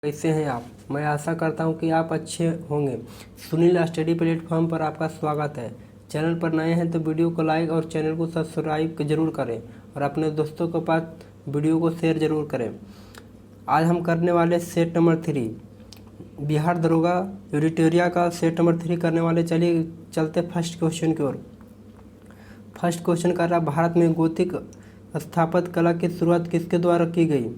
कैसे हैं आप। मैं आशा करता हूं कि आप अच्छे होंगे। सुनील स्टडी प्लेटफॉर्म पर आपका स्वागत है। चैनल पर नए हैं तो वीडियो को लाइक और चैनल को सब्सक्राइब जरूर करें और अपने दोस्तों के पास वीडियो को शेयर जरूर करें। आज हम करने वाले सेट नंबर 3 बिहार दरोगा एडिटोरिया का सेट नंबर 3 करने वाले। चलिए चलते फर्स्ट क्वेश्चन की ओर। फर्स्ट क्वेश्चन कर रहा, भारत में गोथिक स्थापत्य कला की शुरुआत किसके द्वारा की गई।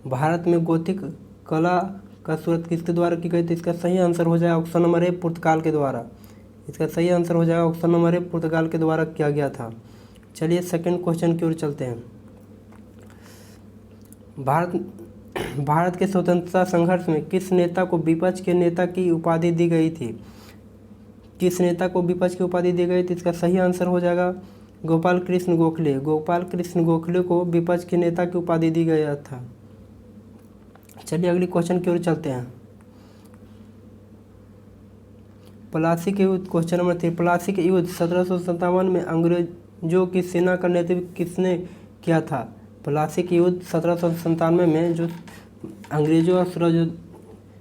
भारत में गोथिक कला का शुरुआत किसके द्वारा की गई। तो इसका सही आंसर हो जाएगा ऑप्शन नंबर ए, पुर्तगाल के द्वारा। इसका सही आंसर हो जाएगा ऑप्शन नंबर ए, पुर्तगाल के द्वारा किया गया था। चलिए सेकंड क्वेश्चन की ओर चलते हैं। भारत के स्वतंत्रता संघर्ष में किस नेता को विपक्ष के नेता की उपाधि दी गई थी। किस नेता को विपक्ष की उपाधि दी गई थी। इसका सही आंसर हो जाएगा गोपाल कृष्ण गोखले। गोपाल कृष्ण गोखले को विपक्ष के नेता की उपाधि दी गया था। चलिए अगली क्वेश्चन की ओर चलते हैं। प्लासी के युद्ध क्वेश्चन नंबर 3। प्लासी के युद्ध 1757 में अंग्रेजों की सेना का नेतृत्व किसने किया था। प्लासी के युद्ध 1797 में जो अंग्रेजों और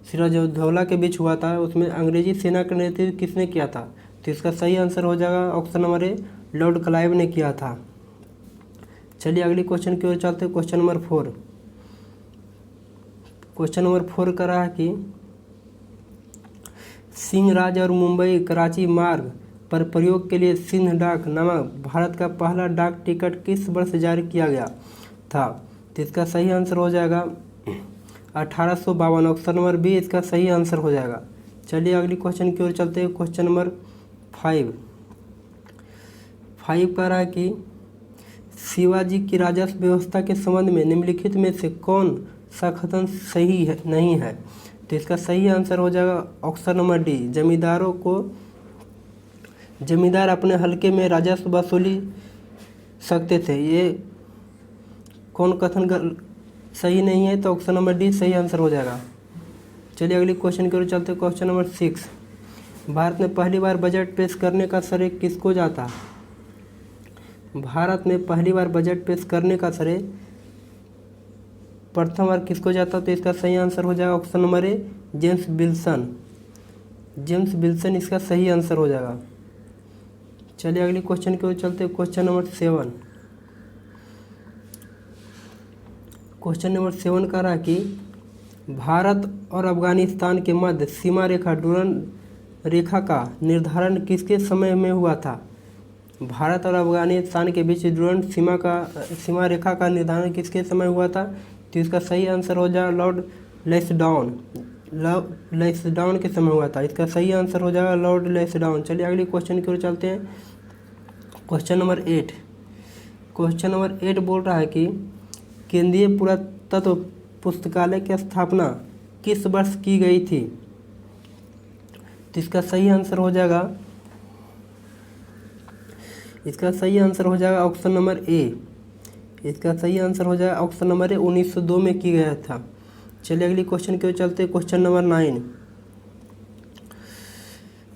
सिराजउद्दौला के बीच हुआ था, उसमें अंग्रेजी सेना का नेतृत्व किसने किया था। तो इसका सही आंसर हो जाएगा option number A, Lord Clive ने किया था। चलिए अगली क्वेश्चन की ओर चलते हैं। Question number 4। क्वेश्चन नंबर 4 कर रहा है कि सिंह राज और मुंबई कराची मार्ग पर प्रयोग के लिए सिंह डाक नामक भारत का पहला डाक टिकट किस वर्ष जारी किया गया था। तो इसका सही आंसर हो जाएगा 1852। ऑप्शन नंबर बी इसका सही आंसर हो जाएगा। चलिए अगली क्वेश्चन की ओर चलते हैं। क्वेश्चन नंबर 5 कर रहा है कि शिवाजी की राजस्व व्यवस्था के संबंध में निम्नलिखित में से कौन सा कथन सही है नहीं है। तो इसका सही आंसर हो जाएगा ऑप्शन नंबर डी, जमींदार अपने हलके में राजस्व वसूली सकते थे। ये कौन कथन सही नहीं है, तो ऑप्शन नंबर डी सही आंसर हो जाएगा। चलिए अगली क्वेश्चन की ओर चलते हैं। Question number 6। भारत में पहली बार बजट पेश करने का श्रेय किसको जाता। भारत में पहली बार बजट पेश करने का श्रेय प्रथम बार किसको जाता। तो इसका सही आंसर हो जाएगा option number A, James Wilson इसका सही आंसर हो जाएगा। चलिए अगली क्वेश्चन की ओर चलते हैं। Question number 7। क्वेश्चन नंबर 7 का रहा कि भारत और अफगानिस्तान के मध्य सीमा रेखा डूरन रेखा का निर्धारण किसके समय में हुआ था। भारत और अफगानिस्तान के बीच डूरन सीमा रेखा का निर्धारण किसके समय हुआ था। तो इसका सही आंसर हो जाएगा लॉर्ड लैंसडाउन के समय हुआ था। इसका सही आंसर हो जाएगा लॉर्ड लैंसडाउन। चलिए अगली क्वेश्चन की ओर चलते हैं। Question number 8। क्वेश्चन नंबर 8 बोल रहा है कि केंद्रीय पुरातत्व पुस्तकालय की स्थापना किस वर्ष की गई थी। तो इसका सही आंसर हो जाएगा ऑप्शन नंबर ए। इसका सही आंसर हो जाएगा ऑप्शन नंबर ए, 1902 में की गया था। चलिए अगली क्वेश्चन की ओर चलते हैं। क्वेश्चन नंबर 9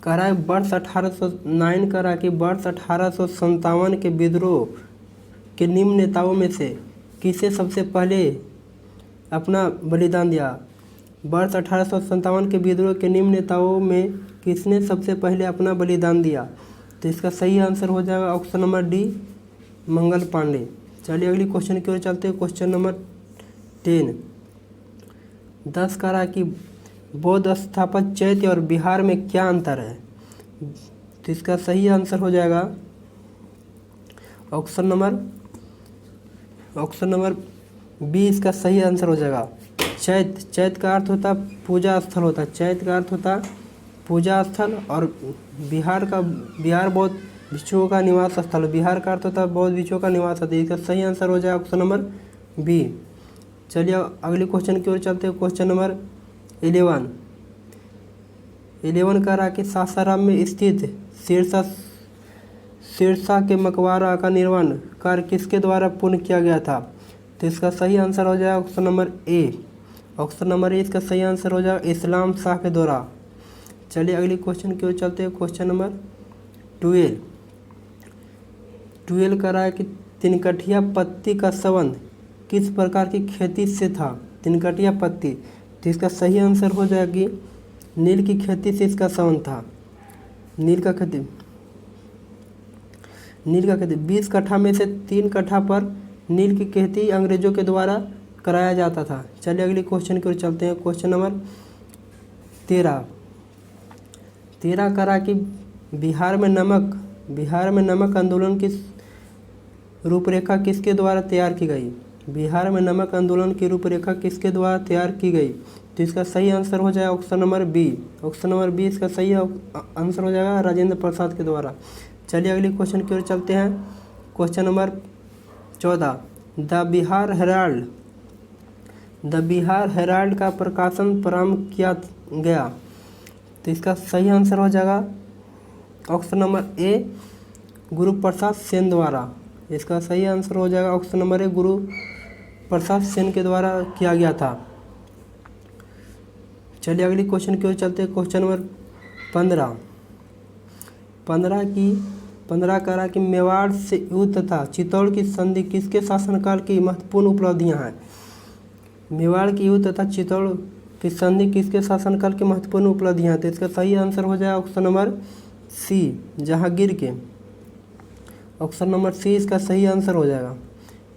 कह रहा है वर्ष 1809 कह रहा है कि वर्ष 1857 के विद्रोह के निम्न नेताओं में से किसे सबसे पहले अपना बलिदान दिया। वर्ष 1857 के विद्रोह के निम्न नेताओं में किसने सबसे पहले अपना बलिदान दिया। तो इसका सही आंसर हो जाएगा option number D, Mangal Pandey. चलिए अगली क्वेश्चन की ओर चलते हैं। क्वेश्चन नंबर 10 कह रहा है कि बौद्ध स्थापत्य चैत्य और बिहार में क्या अंतर है। तो इसका सही आंसर हो जाएगा ऑप्शन नंबर बी इसका सही आंसर हो जाएगा। चैत्य का अर्थ होता पूजा स्थल होता है। चैत्य का अर्थ होता पूजा स्थल और बिहार बौद्ध भिक्षुओं का निवास स्थल। बिहार का अर्थ होता है बौद्ध भिक्षुओं का निवास स्थल। इसका सही आंसर हो जाएगा ऑप्शन नंबर बी। चलिए अगले क्वेश्चन की ओर चलते हैं। क्वेश्चन नंबर 11 कह रहा है कि सासाराम में स्थित शेरशाह के मकबरा का निर्माण कार्य किसके द्वारा पूर्ण किया गया था। तो इसका सही आंसर हो जाएगा ऑप्शन नंबर ए। इसका सही आंसर हो जाएगा इस्लाम शाह के द्वारा। चलिए अगली क्वेश्चन की ओर चलते हैं। क्वेश्चन नंबर 12 कह रहा है कि तिनकठिया पत्ती का संबंध किस प्रकार की खेती से था। तिनकटिया पत्ती। तो इसका सही आंसर हो जाएगी नील की खेती से इसका संबंध था। नील का खेती 20 कट्ठा में से 3 कट्ठा पर नील की खेती अंग्रेजों के द्वारा कराया जाता था। चलिए अगली क्वेश्चन की ओर चलते हैं। क्वेश्चन नंबर 13 करा कि बिहार में नमक आंदोलन की रूपरेखा किसके द्वारा तैयार की गई। बिहार में नमक आंदोलन की रूपरेखा किसके द्वारा तैयार की गई। तो इसका सही आंसर हो जाएगा option number B. Option number B इसका सही आंसर हो जाएगा राजेंद्र प्रसाद के द्वारा। चलिए अगली क्वेश्चन की ओर चलते हैं। Question number 14 the Bihar Herald का प्रकाशन प्रारंभ किया गया। तो इसका सही आंसर हो जाएगा option number A Guru Prasad Sen द्वारा। इसका सही आंसर हो जाएगा option number A Guru Prasad Sen के द्वारा किया गया था। चलिए अगली क्वेश्चन की ओर चलते हैं। क्वेश्चन नंबर 15 करा कि मेवाड़ से युद्ध तथा चित्तौड़ की संधि किसके शासनकाल की महत्वपूर्ण उपलब्धियां हैं। मेवाड़ की युद्ध तथा चित्तौड़ की संधि किसके शासनकाल की महत्वपूर्ण उपलब्धियां हैं। तो इसका सही आंसर हो जाएगा ऑप्शन नंबर सी जहांगीर के। ऑप्शन नंबर सी इसका सही आंसर हो जाएगा।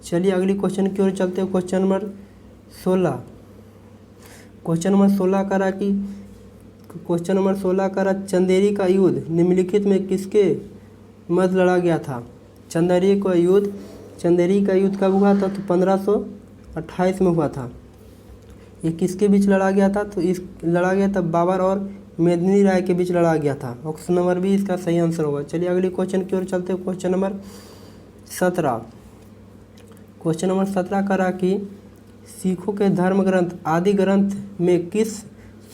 चलिए अगली क्वेश्चन की ओर चलते हैं। क्वेश्चन नंबर 16 करा चंदेरी का युद्ध निम्नलिखित में किसके मध्य लड़ा गया था। चंदेरी का युद्ध कब हुआ था। तो 1528 में हुआ था। ये किसके बीच लड़ा गया था। तो लड़ा गया था बाबर और मेदिनी राय के बीच लड़ा गया था। ऑप्शन नंबर बी इसका सही आंसर होगा। चलिए अगली क्वेश्चन की ओर चलते हैं। क्वेश्चन नंबर 17 करा कि सिखों के धर्म ग्रंथ आदि ग्रंथ में किस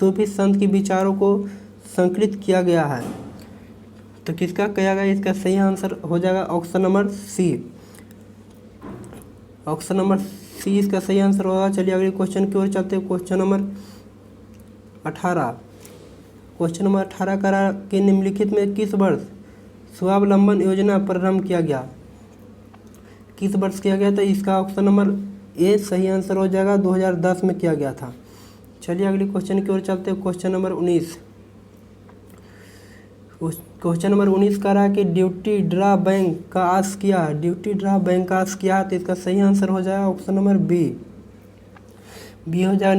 सूफी संत के विचारों को संकलित किया गया है। तो किसका किया गया। इसका सही आंसर हो जाएगा option number C. Option number C इसका सही आंसर होगा। चलिए अगले क्वेश्चन की ओर चलते हैं। क्वेश्चन नंबर 18 करा कि निम्नलिखित में किस वर्ष स्वावलंबन योजना प्रारंभ किया गया। किस वर्ष किया गया था। इसका ऑप्शन नंबर ए सही आंसर हो जाएगा 2010 में किया गया था। चलिए अगली क्वेश्चन की ओर चलते हैं। क्वेश्चन नंबर 19 करा कि ड्यूटी ड्रा बैंक का आज किया। तो इसका सही आंसर हो जाएगा ऑप्शन नंबर बी। 2000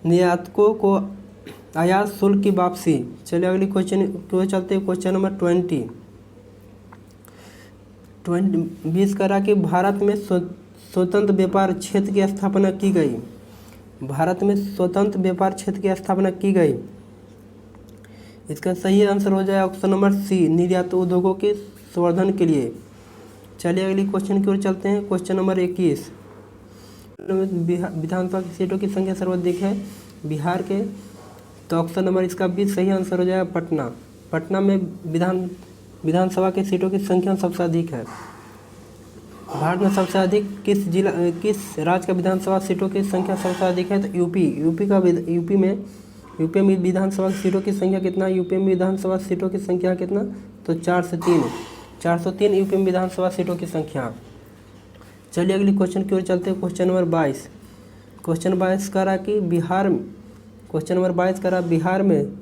निर्यातकों को आयात शुल्क की वापसी। चलिए अगली क्वेश्चन की ओर चलते हैं। क्वेश्चन नंबर 20 करा कि भारत में स्वतंत्र व्यापार क्षेत्र की स्थापना की गई। इसका सही आंसर हो जाए ऑप्शन नंबर सी निर्यात उद्योगों के संवर्धन के लिए। चलिए अगली क्वेश्चन की ओर चलते हैं। क्वेश्चन नंबर 21 विधानसभा की सीटों की संख्या सर्वाधिक है बिहार के। तो ऑप्शन नंबर इसका भी सही आंसर हो जाएगा पटना में विधानसभा की सीटों की संख्या सबसे अधिक है। भारत में सबसे अधिक किस राज्य का विधानसभा सीटों की संख्या सबसे अधिक है। तो यूपी में विधानसभा सीटों की संख्या कितना। यूपी में विधानसभा सीटों की संख्या कितना। तो 403 यूपी में विधानसभा सीटों की संख्या। चलिए अगली क्वेश्चन की ओर चलते हैं। क्वेश्चन नंबर 22 करा कि बिहार में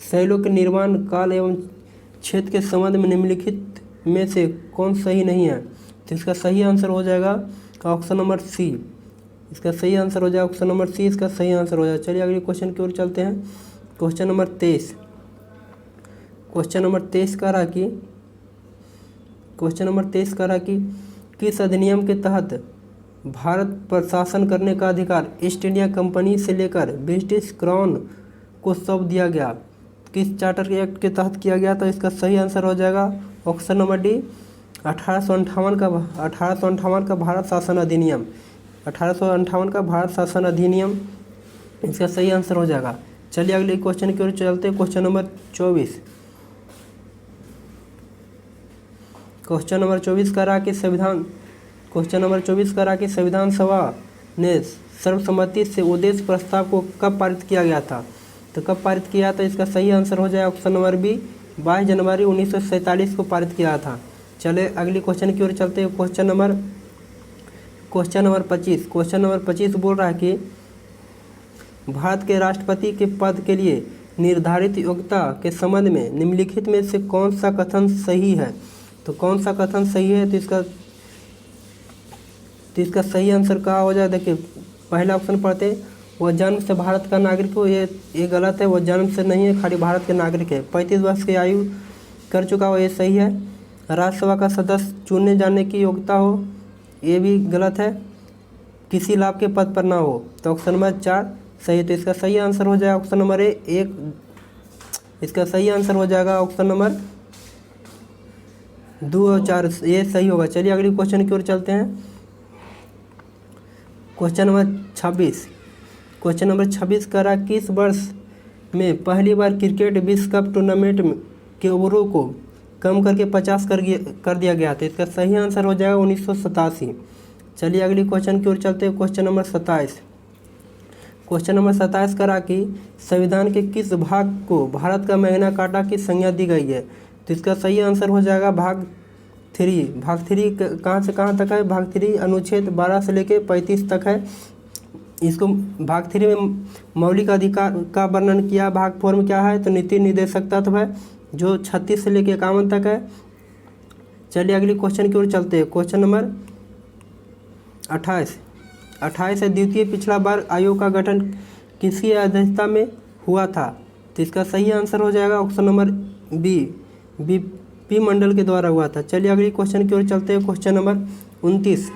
शैलों के निर्माण काल एवं क्षेत्र के संबंध में निम्नलिखित में से कौन सही नहीं है। तो इसका सही आंसर हो जाएगा ऑप्शन नंबर सी। इसका सही आंसर हो जाएगा ऑप्शन नंबर सी इसका सही आंसर हो जाएगा। चलिए अगले क्वेश्चन की ओर चलते हैं। क्वेश्चन नंबर 23 करा कि किस अधिनियम के तहत भारत पर शासन करने का अधिकार ईस्ट इंडिया कंपनी से लेकर ब्रिटिश क्राउन को सौंप दिया गया। किस चार्टर एक्ट के तहत किया गया। तो इसका सही आंसर हो जाएगा ऑप्शन नंबर डी 1858 का भारत शासन अधिनियम। 1858 का भारत शासन अधिनियम इसका सही आंसर हो जाएगा। चलिए अगले क्वेश्चन की ओर चलते हैं। क्वेश्चन नंबर 24 करा कि संविधान सभा ने सर्वसम्मति से उद्देश्य प्रस्ताव को कब पारित किया गया था। तो कब पारित किया था। इसका सही आंसर हो जाए ऑप्शन नंबर बी 22 जनवरी 1947 को पारित किया था। चले अगली क्वेश्चन की ओर चलते हैं। Question number question number 25, question number 25 बोल रहा है कि भारत के राष्ट्रपति के पद के लिए निर्धारित योग्यता के संबंध में निम्नलिखित में से कौन सा कथन सही है। तो कौन सा कथन सही है, तो इसका सही आंसर क्या हो जाए। देखिए पहला ऑप्शन पढ़ते, वह जन्म से भारत का नागरिक हो, ये गलत है। वह जन्म से नहीं है, खाली भारत के नागरिक है। 35 वर्ष की आयु कर चुका हो, ये सही है। राज्यसभा का सदस्य चुने जाने की योग्यता हो, ये भी गलत है। किसी लाभ के पद पर ना हो, तो ऑप्शन नंबर 4 सही है। तो इसका सही आंसर हो जाएगा ऑप्शन नंबर 1। इसका सही आंसर हो जाएगा ऑप्शन नंबर 2 और 4, ये सही होगा। चलिए अगली क्वेश्चन की ओर चलते हैं। क्वेश्चन नंबर 26, क्वेश्चन नंबर 26 कह रहा किस वर्ष में पहली बार क्रिकेट विश्व कप टूर्नामेंट के ओवरों को कम करके 50 कर दिया गया था। इसका सही आंसर हो जाएगा 1987। चलिए अगली क्वेश्चन की ओर चलते हैं। क्वेश्चन नंबर 27, क्वेश्चन नंबर 27 करा कि संविधान के किस भाग को भारत का मैग्ना कार्टा की संज्ञा दी गई है। तो इसका सही आंसर हो जाएगा भाग 3। भाग 3 कहाँ से कहाँ तक है। भाग 3 अनुच्छेद 12 से लेकर 35 तक है। इसको भाग 3 में मौलिक अधिकार का वर्णन किया। भाग 4 में क्या है, तो नीति निर्देशक तत्व है जो 36 से लेकर 51 तक है। चलिए अगली क्वेश्चन की ओर चलते हैं। क्वेश्चन नंबर 28 है द्वितीय पिछड़ा वर्ग आयोग का गठन किसकी अध्यक्षता में हुआ था। तो इसका सही आंसर हो जाएगा ऑप्शन नंबर बी मंडल के द्वारा हुआ था। चलिए अगली क्वेश्चन की ओर चलते हैं। क्वेश्चन नंबर 29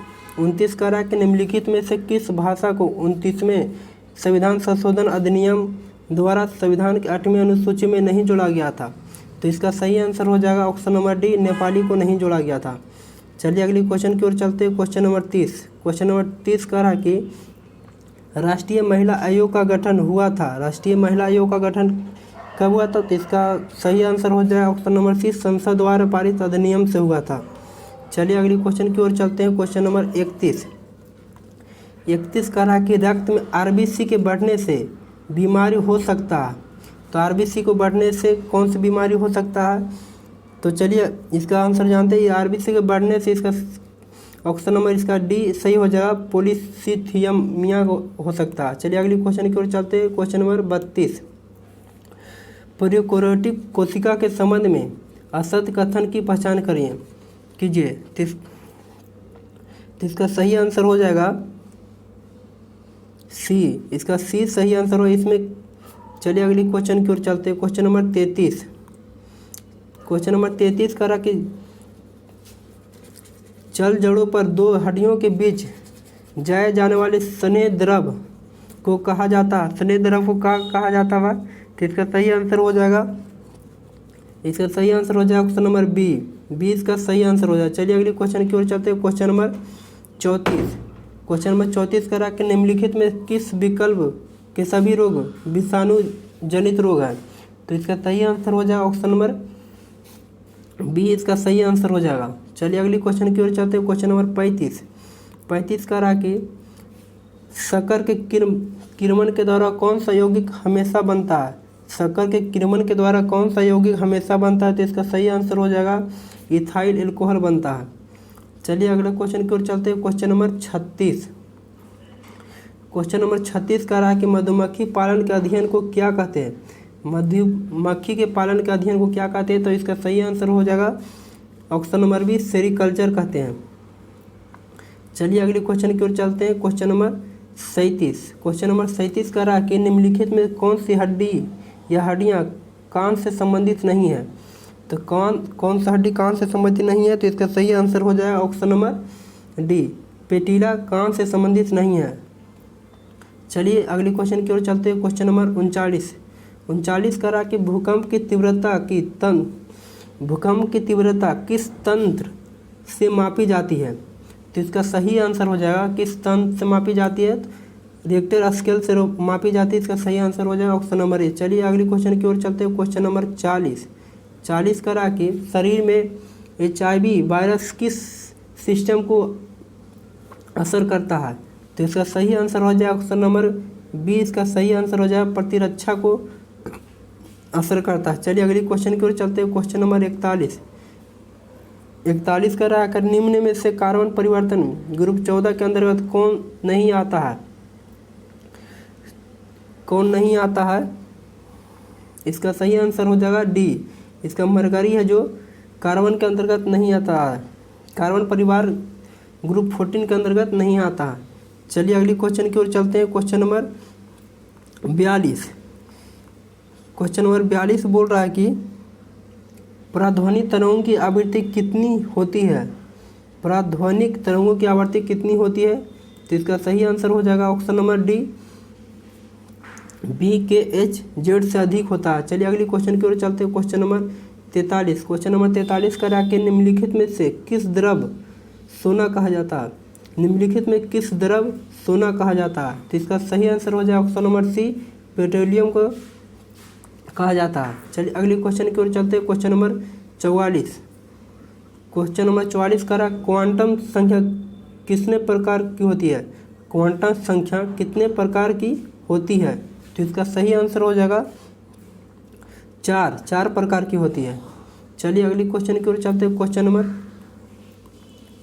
कह रहा है कि निम्नलिखित में से किस भाषा को 29वें संविधान संशोधन अधिनियम द्वारा संविधान के 8वीं अनुसूची में नहीं जोड़ा गया था। तो इसका सही आंसर हो जाएगा ऑप्शन नंबर डी, नेपाली को नहीं जोड़ा गया था। चलिए अगली क्वेश्चन की ओर चलते हैं। क्वेश्चन नंबर 30 कह रहा है कि राष्ट्रीय महिला आयोग का गठन हुआ था। राष्ट्रीय महिला आयोग का गठन कब हुआ था। तो इसका सही आंसर हो जाएगा ऑप्शन नंबर सी, संसद द्वारा पारित अधिनियम से हुआ था। चलिए अगली क्वेश्चन की ओर चलते हैं। क्वेश्चन नंबर 31 कह रहा है कि रक्त में आरबीसी के बढ़ने से बीमारी हो सकता है। तो आरबीसी को बढ़ने से कौन सी बीमारी हो सकता है। तो चलिए इसका आंसर जानते हैं। आरबीसी के बढ़ने से इसका ऑप्शन नंबर इसका डी सही हो जाएगा, पॉलीसीथियमिया हो सकता है। चलिए अगली क्वेश्चन की ओर चलते हैं। क्वेश्चन नंबर 32 प्रोकैरियोटिक कोशिका के संबंध में असत्य कथन की पहचान कीजिए। तो इसका सही आंसर हो जाएगा सी। इसका सी सही आंसर हो इसमें। चलिए अगली क्वेश्चन की ओर चलते हैं। क्वेश्चन नंबर 33 कह रहा कि चल जड़ों पर दो हड्डियों के बीच जाए जाने वाले स्नेह द्रव को कहा जाता है। स्नेह द्रव को कहा जाता है। तो इसका सही आंसर हो जाएगा ऑप्शन नंबर बी इसका सही आंसर हो जाएगा। चलिए अगली क्वेश्चन की ओर चलते हैं। क्वेश्चन नंबर 34 कह रहा कि निम्नलिखित में किस विकल्प के सभी रोग विषाणु जनित रोग हैं। तो इसका सही आंसर हो जाएगा ऑप्शन नंबर बी, इसका सही आंसर हो जाएगा। चलिए अगली क्वेश्चन की ओर चलते हैं। क्वेश्चन नंबर 35 कह रहा कि शक्कर के किण्वन के द्वारा कौन सा यौगिक हमेशा बनता है। शक्कर के किण्वन के द्वारा कौन सा यौगिक हमेशा बनता है। तो इसका सही आंसर हो जाएगा इथाइल एल्कोहल बनता है। चलिए अगले क्वेश्चन की ओर चलते हैं। क्वेश्चन नंबर 36 कह रहा है कि मधुमक्खी पालन के अध्ययन को क्या कहते हैं। मधुमक्खी के पालन के अध्ययन को क्या कहते हैं। तो इसका सही आंसर हो जाएगा ऑप्शन नंबर बी, सेरिकल्चर कहते हैं। चलिए अगले क्वेश्चन की ओर चलते हैं। क्वेश्चन नंबर 37 कह रहा है कि निम्नलिखित में कौन सी हड्डी या हड्डियां कान से संबंधित नहीं है। तो कौन सा हड्डी कान से संबंधित नहीं है। तो इसका सही आंसर हो जाएगा ऑप्शन नंबर डी, पेटिला कान से संबंधित नहीं है। चलिए अगले क्वेश्चन की ओर चलते हैं। क्वेश्चन नंबर 39 कह रहा कि भूकंप की तीव्रता किस तंत्र से मापी जाती है। तो इसका सही आंसर हो जाएगा किस तंत्र से मापी जाती है। रिक्टर स्केल से मापी जाती है। इसका सही आंसर हो जाएगा ऑप्शन नंबर ए। चलिए अगले क्वेश्चन की ओर चलते हैं। क्वेश्चन नंबर 40 कह रहा कि शरीर में HIV वायरस किस सिस्टम को असर करता है। तो इसका सही आंसर हो जाएगा ऑप्शन नंबर बी, इसका सही आंसर हो जाएगा प्रतिरक्षा को असर करता है। चलिए अगली क्वेश्चन की ओर चलते हैं। क्वेश्चन नंबर 41 41 का रहा कर निम्न में से कार्बन परिवर्तन ग्रुप 14 के अंतर्गत कौन नहीं आता है? कौन नहीं आता है? इसका सही आंसर हो जाएगा डी। इसका मरकरी है जो कार्बन के अंतर्गत नहीं आता है, कार्बन परिवार ग्रुप 14 के अंतर्गत नहीं आता है। चलिए अगली क्वेश्चन की ओर चलते हैं। Question number 42। क्वेश्चन नंबर 42 बोल रहा है कि प्राध्वनिक तरंगों की आवृत्ति कितनी होती है? प्राध्वनिक तरंगों की आवृत्ति कितनी होती है? तो इसका सही आंसर हो जाएगा ऑप्शन नंबर डी, BKHZ से अधिक होता है। चलिए अगली क्वेश्चन की ओर चलते हैं। Question number 43। क्वेश्चन नंबर 43 का के निम्नलिखित में से किस द्रव सोना कहा जाता है? निम्नलिखित में किस द्रव सोना कहा जाता है? तो इसका सही आंसर हो जाएगा ऑप्शन नंबर सी, पेट्रोलियम को कहा जाता है। चलिए अगले क्वेश्चन की ओर चलते हैं। Question number 44। क्वेश्चन नंबर 44 का क्वांटम संख्या कितने प्रकार की होती है? क्वांटम संख्या कितने प्रकार की होती है? तो इसका सही आंसर हो जाएगा चार प्रकार की होती है। चलिए अगली क्वेश्चन की ओर चलते हैं। क्वेश्चन नंबर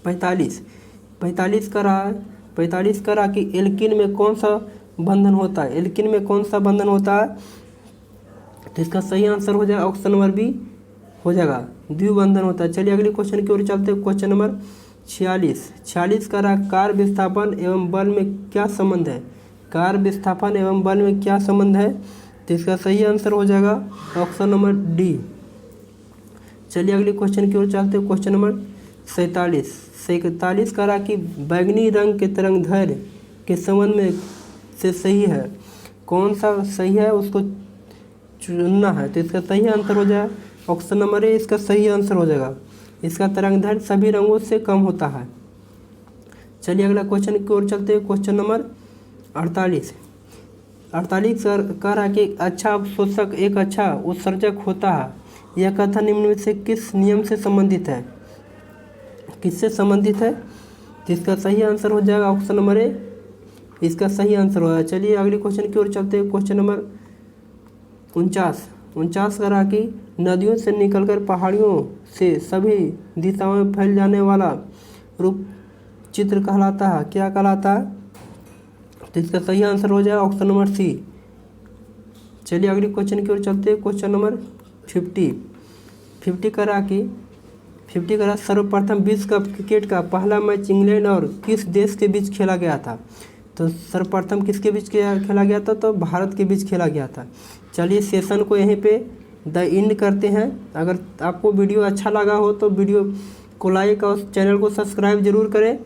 45 का रहा है। 45 का रहा कि एल्किन में कौन सा बंधन होता है? एल्किन में कौन सा बंधन होता है? तो इसका सही आंसर हो जाएगा ऑप्शन नंबर बी हो जाएगा, द्विबंधन होता है। चलिए अगले क्वेश्चन की ओर चलते हैं। क्वेश्चन नंबर 46 का रहा कार विस्थापन एवं बल में क्या संबंध है? कार विस्थापन एवं बल में क्या संबंध है? तो इसका सही आंसर हो जाएगा ऑप्शन नंबर डी। चलिए अगले क्वेश्चन की ओर चलते हैं। क्वेश्चन नंबर 47 का रहा कि बैंगनी रंग के तरंगदैर्घ्य के संबंध में से सही है, कौन सा सही है उसको चुनना है। तो इसका सही आंसर हो जाएगा ऑप्शन नंबर ए, इसका सही आंसर हो जाएगा। इसका तरंगदैर्घ्य सभी रंगों से कम होता है। चलिए अगला क्वेश्चन की ओर चलते हैं। क्वेश्चन नंबर 48 का रहा कि अच्छा अवशोषक एक अच्छा उत्सर्जक होता है, यह कथन निम्न में से किस नियम से संबंधित है? किससे संबंधित है? तो इसका सही आंसर हो जाएगा ऑप्शन नंबर ए, इसका सही आंसर होगा। चलिए अगले क्वेश्चन की ओर चलते हैं। क्वेश्चन नंबर 49 का रहा कि नदियों से निकलकर पहाड़ियों से सभी दिशाओं में फैल जाने वाला रूप चित्र कहलाता है, क्या कहलाता है? तो इसका सही आंसर हो जाएगा ऑप्शन नंबर सी। चलिए अगले क्वेश्चन की ओर चलते हैं। क्वेश्चन नंबर 50 का रहा सर्वप्रथम विश्व कप क्रिकेट का पहला मैच इंग्लैंड और किस देश के बीच खेला गया था? तो सर्वप्रथम किसके बीच खेला गया था? तो भारत के बीच खेला गया था। चलिए सेशन को यहीं पे द एंड करते हैं। अगर आपको वीडियो अच्छा लगा हो तो वीडियो को लाइक और चैनल को सब्सक्राइब जरूर करें।